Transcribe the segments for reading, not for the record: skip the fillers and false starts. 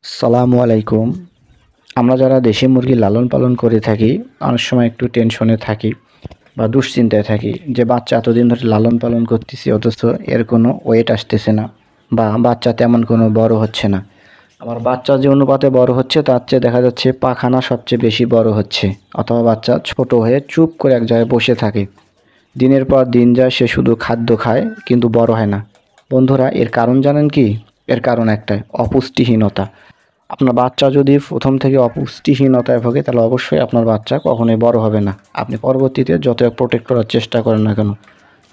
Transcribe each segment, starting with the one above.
আসসালামু আলাইকুম। আমরা যারা দেশি মুরগি লালন পালন করে থাকি, অনেক সময় একটু টেনশনে থাকি বা দুশ্চিন্তায় থাকি যে বাচ্চা এতদিন ধরে লালন পালন করতেছি অথচ এর কোনো ওয়েট আসতেছে না বা বাচ্চা তেমন কোনো বড় হচ্ছে না। আবার বাচ্চা যে অনুপাতে বড় হচ্ছে তার চেয়ে দেখা যাচ্ছে পাখানা সবচেয়ে বেশি বড় হচ্ছে, অথবা বাচ্চা ছোট হয়ে চুপ করে এক জায়গায় বসে থাকে। দিনের পর দিন যায়, সে শুধু খাদ্য খায় কিন্তু বড় হয় না। বন্ধুরা, এর কারণ জানেন কি? এর কারণ একটাই, অপুষ্টিহীনতা। আপনার বাচ্চা যদি প্রথম থেকে অপুষ্টিহীনতায় ভোগে তাহলে অবশ্যই আপনার বাচ্চা কখনোই বড় হবে না, আপনি পরবর্তীতে যত প্রোটেক্ট করার চেষ্টা করেন না কেন।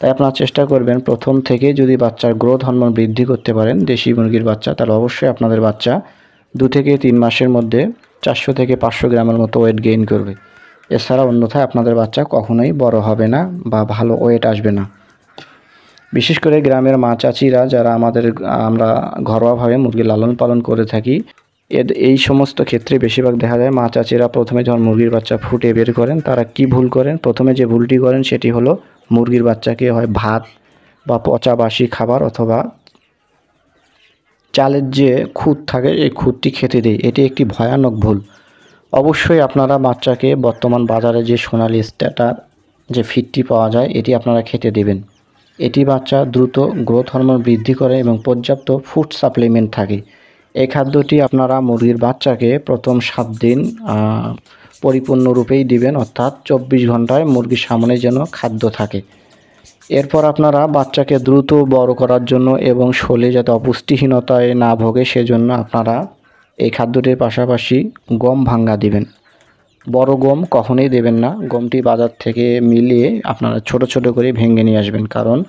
তাই আপনারা চেষ্টা করবেন প্রথম থেকে যদি বাচ্চার গ্রোথ হরমোন বৃদ্ধি করতে পারেন দেশি মুরগির বাচ্চা, তাহলে অবশ্যই আপনাদের বাচ্চা 2 থেকে 3 মাসের মধ্যে 400 থেকে 500 গ্রামের মতো ওয়েট গেইন করবে। এছাড়া অন্যথায় আপনাদের বাচ্চা কখনোই বড় হবে না বা ভালো ওয়েট আসবে না। বিশেষ করে গ্রামের মা চাচিরা যারা আমরা ঘরোয়াভাবে মুরগি লালন পালন করে থাকি, এই সমস্ত ক্ষেত্রে বেশিরভাগ দেখা যায় মা চাচিরা প্রথমে যখন মুরগির বাচ্চা ফুটে বের করেন তারা কি ভুল করেন, প্রথমে যে ভুলটি করেন সেটি হলো মুরগির বাচ্চাকে হয় ভাত বা পচা বাসি খাবার অথবা চালের যে খুদ থাকে এই খুদটি খেতে দেয়। এটি একটি ভয়ানক ভুল। অবশ্যই আপনারা বাচ্চাকে বর্তমান বাজারে যে সোনালি স্ট্যাটার যে ফিডটি পাওয়া যায় এটি আপনারা খেতে দেবেন। এটি বাচ্চা দ্রুত গ্রোথ হরমোন বৃদ্ধি করে এবং পর্যাপ্ত ফুড সাপ্লিমেন্ট থাকে। এই খাদ্যটি আপনারা মুরগির বাচ্চাকে প্রথম 7 দিন পরিপূর্ণরূপেই দিবেন, অর্থাৎ 24 ঘন্টায় মুরগির সামনে যেন খাদ্য থাকে। এরপর আপনারা বাচ্চাকে দ্রুত বড় করার জন্য এবং শরীরে যাতে অপুষ্টিহীনতায় না ভোগে সেজন্য আপনারা এই খাদ্যটির পাশাপাশি গম ভাঙ্গা দিবেন। বড় গম কখনোই দেবেন না। গমটি বাজার থেকে মিলিয়ে আপনারা ছোট ছোট করে ভেঙে নিয়ে আসবেন, কারণ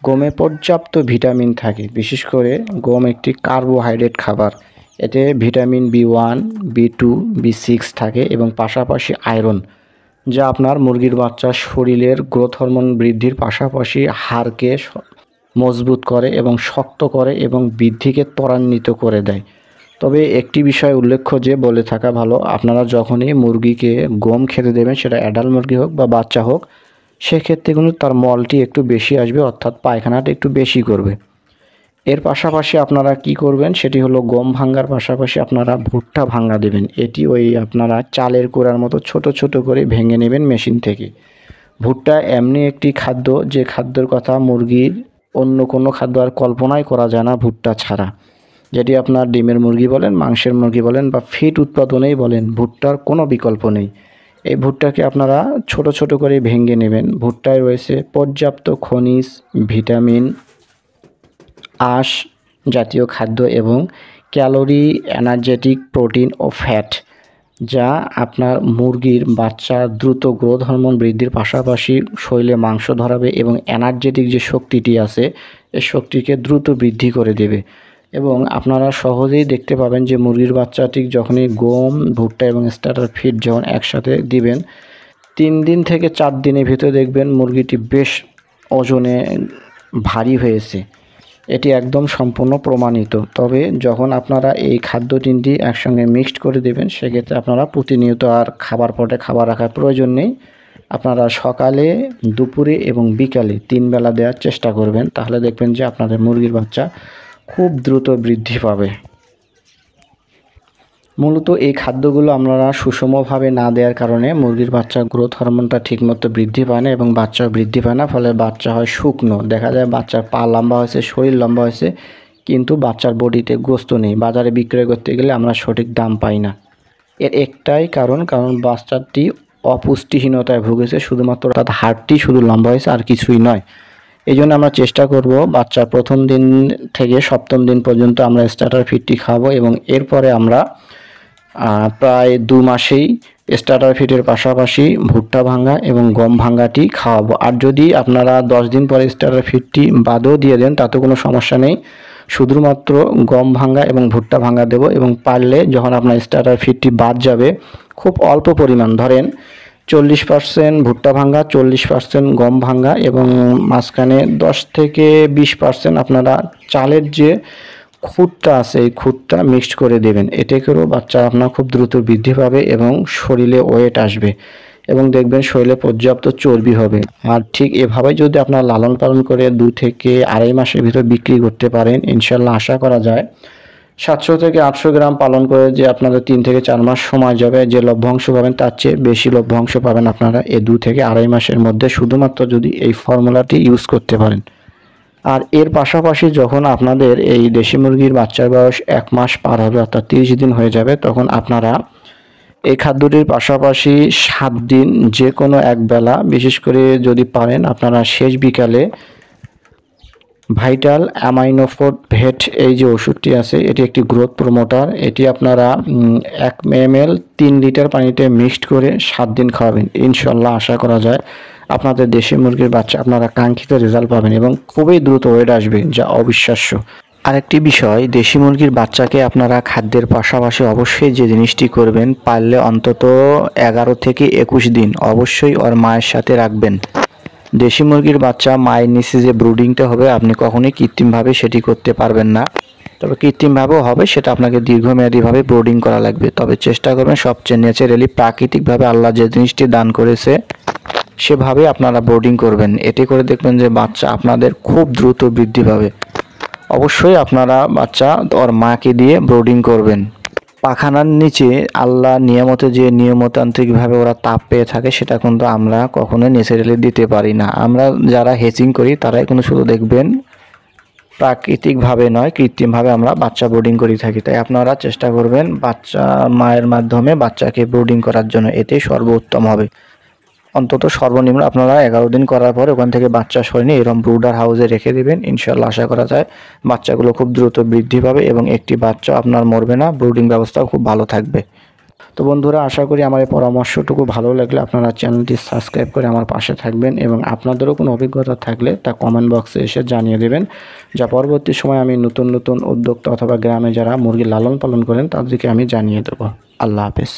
গমে পর্যাপ্ত ভিটামিন থাকে। বিশেষ করে গম একটি কার্বোহাইড্রেট খাবার। এতে ভিটামিন B1, B2, B6 থাকে এবং পাশাপাশি আয়রন, যা আপনার মুরগির বাচ্চার শরীরের গ্রোথ হরমোন বৃদ্ধির পাশাপাশি হাড়কে মজবুত করে এবং শক্ত করে এবং বৃদ্ধিকে ত্বরান্বিত করে দেয়। তবে একটি বিষয় উল্লেখ্য যে বলে থাকা ভালো, আপনারা যখনই মুরগিকে গম খেতে দেবেন, সেটা অ্যাডাল্ট মুরগি হোক বা বাচ্চা হোক, সেক্ষেত্রে কিন্তু তার মলটি একটু বেশি আসবে, অর্থাৎ পায়খানাটা একটু বেশি করবে। এর পাশাপাশি আপনারা কি করবেন সেটি হলো গম ভাঙ্গার পাশাপাশি আপনারা ভুট্টা ভাঙ্গা দেবেন। এটি আপনারা চালের কুড়ার মতো ছোট ছোট করে ভেঙে নেবেন মেশিন থেকে। ভুট্টা এমনি একটি খাদ্য যে খাদ্যের কথা মুরগির অন্য কোনো খাদ্য আর কল্পনাই করা যায় না ভুট্টা ছাড়া। যেটি আপনার ডিমের মুরগি বলেন, মাংসের মুরগি বলেন বা ফিড উৎপাদনেই বলেন, ভুট্টার কোনো বিকল্প নেই। এই ভুট্টাকে আপনারা ছোট ছোট করে ভেঙে নেবেন। ভুট্টায় রয়েছে পর্যাপ্ত খনিজ, ভিটামিন, আঁশ জাতীয় খাদ্য এবং ক্যালোরি, এনার্জেটিক, প্রোটিন ও ফ্যাট, যা আপনার মুরগির বাচ্চার দ্রুত গ্রোথ হরমোন বৃদ্ধির পাশাপাশি শরীরে মাংস ধরাবে এবং এনার্জেটিক যে শক্তিটি আছে এই শক্তিকে দ্রুত বৃদ্ধি করে দেবে। এবং আপনারা সহজেই দেখতে পাবেন যে মুরগির বাচ্চাটি যখনই গম, ভুট্টা এবং স্টার্টার ফিড যখন একসাথে দিবেন, 3 দিন থেকে 4 দিনের ভিতরে দেখবেন মুরগিটি বেশ ওজনে ভারী হয়েছে। এটি একদম সম্পূর্ণ প্রমাণিত। তবে যখন আপনারা এই খাদ্য 3টি একসঙ্গে মিক্সড করে দেবেন, সেক্ষেত্রে আপনারা প্রতিনিয়ত আর খাবার পটে খাবার রাখার প্রয়োজন নেই। আপনারা সকালে, দুপুরে এবং বিকালে 3 বেলা দেওয়ার চেষ্টা করবেন, তাহলে দেখবেন যে আপনাদের মুরগির বাচ্চা খুব দ্রুত বৃদ্ধি পাবে। মূলত এই খাদ্যগুলো আপনারা সুষমভাবে না দেওয়ার কারণে মুরগির বাচ্চার গ্রোথ হরমোনটা ঠিকমতো বৃদ্ধি পায় না এবং বাচ্চা বৃদ্ধি পায় না, ফলে বাচ্চা হয় শুকনো। দেখা যায় বাচ্চার পা লম্বা হয়েছে, শরীর লম্বা হয়েছে, কিন্তু বাচ্চার বডিতে গোস্ত নেই। বাজারে বিক্রয় করতে গেলে আমরা সঠিক দাম পাই না। এর একটাই কারণ বাচ্চাটি অপুষ্টিহীনতায় ভুগেছে, শুধুমাত্র তার হাড়টি শুধু লম্বা হয়েছে, আর কিছুই নয়। এই জন্য আমরা চেষ্টা করব বাচ্চার প্রথম দিন থেকে 7ম দিন পর্যন্ত আমরা স্টার্টার ফিডটি খাওয়াবো এবং এরপরে আমরা প্রায় 2 মাসেই স্টার্টার ফিডের পাশাপাশি ভুট্টা ভাঙ্গা এবং গম ভাঙ্গাটি খাওয়াবো। আর যদি আপনারা 10 দিন পরে স্টার্টার ফিডটি বাদও দিয়ে দেন তাতে কোনো সমস্যা নেই, শুধুমাত্র গম ভাঙ্গা এবং ভুট্টা ভাঙ্গা দেব। এবং পারলে যখন আপনার স্টার্টার ফিডটি বাদ যাবে, খুব অল্প পরিমাণ, ধরেন 40% ভুট্টা ভাঙ্গা, 40% গম ভাঙ্গা এবং মাঝখানে 10 থেকে 20% আপনারা চালের যে খুদটা আছে এই খুদটা মিক্সড করে দেবেন। এতে করেও বাচ্চা আপনার খুব দ্রুত বৃদ্ধি পাবে এবং শরীরে ওয়েট আসবে এবং দেখবেন শরীরে পর্যাপ্ত চর্বি হবে। আর ঠিক এভাবে যদি আপনার লালন পালন করে 2 থেকে 2.5 মাসের ভিতর বিক্রি করতে পারেন, ইনশাল্লাহ আশা করা যায় 700 থেকে 800 গ্রাম পালন করে যে আপনাদের 3 থেকে 4 মাস সময় যাবে, যে লভ্যাংশ পাবেন তার চেয়ে বেশি লভ্যাংশ পাবেন আপনারা এই 2 থেকে আড়াই মাসের মধ্যে, শুধুমাত্র যদি এই ফর্মুলাটি ইউজ করতে পারেন। আর এর পাশাপাশি যখন আপনাদের এই দেশি মুরগির বাচ্চার বয়স 1 মাস পার হবে, অর্থাৎ 30 দিন হয়ে যাবে, তখন আপনারা এই খাদ্যটির পাশাপাশি 7 দিন যে কোনো এক বেলা, বিশেষ করে যদি পারেন আপনারা শেষ বিকালে ভাইটাল অ্যামাইনোফোর্ট ভেট এই যে ওষুধটি আছে, এটি একটি গ্রোথ প্রমোটার। এটি আপনারা 1 ml 3 লিটার পানিতে মিক্সড করে 7 দিন খাওয়াবেন। ইনশাল্লাহ আশা করা যায় আপনাদের দেশি মুরগির বাচ্চা আপনারা কাঙ্ক্ষিত রেজাল্ট পাবেন এবং খুবই দ্রুত ওয়েট আসবে, যা অবিশ্বাস্য। আরেকটি বিষয়, দেশি মুরগির বাচ্চাকে আপনারা খাদ্যের পাশাপাশি অবশ্যই যে জিনিসটি করবেন, পারলে অন্তত 11 থেকে 21 দিন অবশ্যই ওর মায়ের সাথে রাখবেন। দেশি মুরগির বাচ্চা মায়ের নিচে যে ব্রুডিংটা হবে, আপনি কখনোই কৃত্রিমভাবে সেটি করতে পারবেন না। তবে কৃত্রিমভাবেও হবে, সেটা আপনাকে দীর্ঘমেয়াদীভাবে ব্রুডিং করা লাগবে। তবে চেষ্টা করবেন সবচেয়ে ন্যাচারালি প্রাকৃতিকভাবে আল্লাহ যে জিনিসটি দান করেছে সেভাবে আপনারা ব্রুডিং করবেন। এতে করে দেখবেন যে বাচ্চা আপনাদের খুব দ্রুত বৃদ্ধি পাবে। অবশ্যই আপনারা বাচ্চা ওর মাকে দিয়ে ব্রুডিং করবেন। পাখানার নিচে আল্লাহ নিয়ামতে যে নিয়মতান্ত্রিকভাবে ওরা তাপ পেয়ে থাকে, সেটা কিন্তু আমরা কখনোই ন্যাচারালি দিতে পারি না। আমরা যারা হেচিং করি তারাই কিন্তু শুধু দেখবেন প্রাকৃতিকভাবে নয়, কৃত্রিমভাবে আমরা বাচ্চা ব্রুডিং করে থাকি। তাই আপনারা চেষ্টা করবেন বাচ্চা মায়ের মাধ্যমে বাচ্চাকে ব্রুডিং করার জন্য, এতেই সর্বোত্তম হবে। অন্তত সর্বনিম্ন আপনারা 11 দিন করার পর ওখান থেকে বাচ্চা সরিয়ে এরকম ব্রুডার হাউসে রেখে দেবেন। ইনশাল্লাহ আশা করা যায় বাচ্চাগুলো খুব দ্রুত বৃদ্ধি পাবে এবং একটি বাচ্চা আপনার মরবে না, ব্রুডিং ব্যবস্থাও খুব ভালো থাকবে। তো বন্ধুরা, আশা করি আমার এই পরামর্শটুকু ভালো লাগলে আপনারা চ্যানেলটি সাবস্ক্রাইব করে আমার পাশে থাকবেন এবং আপনাদেরও কোনো অভিজ্ঞতা থাকলে তা কমেন্ট বক্সে এসে জানিয়ে দেবেন, যা পরবর্তী সময় আমি নতুন নতুন উদ্যোক্তা অথবা গ্রামে যারা মুরগি লালন পালন করেন তাদেরকে আমি জানিয়ে দেবো। আল্লাহ হাফেজ।